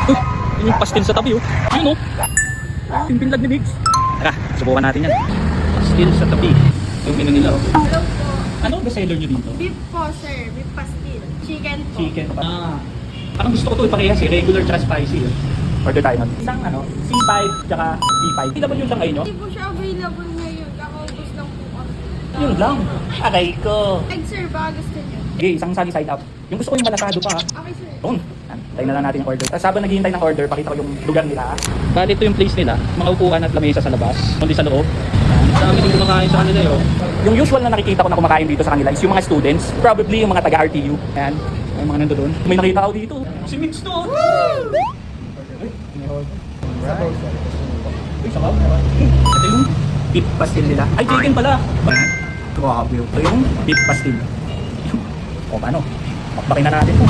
Uy, yun yung pastil sa tabi oh. Yun oh. Yung pinlag ni Biggs. Tara, subukan natin yan. Pastil sa tabi. Yung menu nila oh. Hello po. Ano ang bestseller nyo dito? Beef po, sir. Beef pastil. Chicken po. Chicken pa. Parang gusto ko ito parehas eh. Regular tsaka spicy eh. Order tayo nun. Isang ano, C5 tsaka B5. Hindi naman yung langay nyo? Hindi po siya available ngayon. Kakaubos lang po kami. Yun lang. Aray ko. Egg, sir. Baka gusto niyo. Okay, isang sunny side up. Yung gusto ko yung malasado pa ha. Okay, sir. Doon. Tayo na lang natin yung order. Tapos habang naghihintay ng order, pakita ko yung lugar nila. Bali ito yung place nila. Mga upuan at lamesa sa labas. Kundi sa loob. Dami din kumakain sa kanila yun. Yung usual na nakikita ko na kumakain dito sa kanila is yung mga students. Probably yung mga taga-RTU. Ayan. May mga nando doon. May nakita ako dito. Si Mitch doon. Uy, sabaw. Ito yung beef pastil nila. Ay, chicken pala. Grabe. Ito yung beef pastil. O, paano? Bakbakin na natin ito.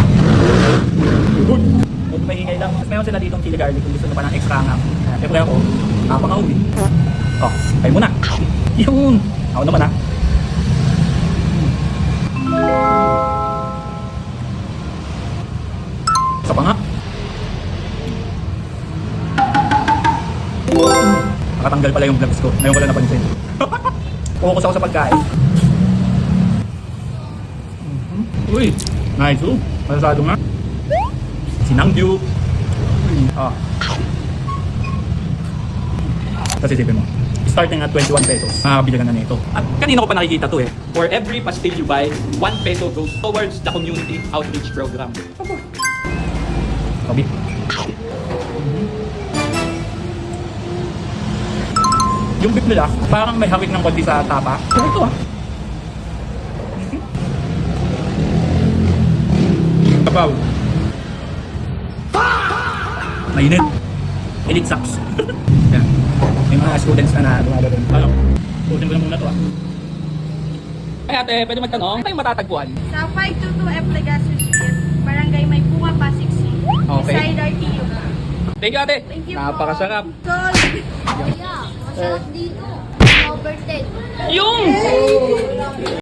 Good. Huwag maingay lang. Meron sila ditong chili garlic kung gusto nyo pa ng extra nga. Siyempre ako, napangawi. Oh, kayo muna. Yun. Ako naman ha. Isa pa nga. Nakatanggal pala yung vlogs ko. Ngayon ko lang napansin. Focus ako sa pagkain. Uy, nice oh. Malasado nga. Sinangju. Ah. Kasi isipin mo, starting at 21 pesos, makakabili ka na nito. At kanina ko pa nakikita to eh. For every pastil you buy, 1 peso goes towards the community outreach program. Sabi. Yung beef nila, parang may hawik ng konti sa tapa. So ito ah. Kapaw. Mainit. Elite sucks. Yan. May mga students na dumalo rin. Ano? Tutin ko na muna to ah. Ay ate, pwede magtanong? Ano yung matatagpuan? Sa 522 F. Legacy Street, Barangay May Bunga, Pasig City. Okay. Beside RTU. Thank you ate. Thank you Napakasarap. po. Tol. Kaya, masarap dito. Over 10. Yung!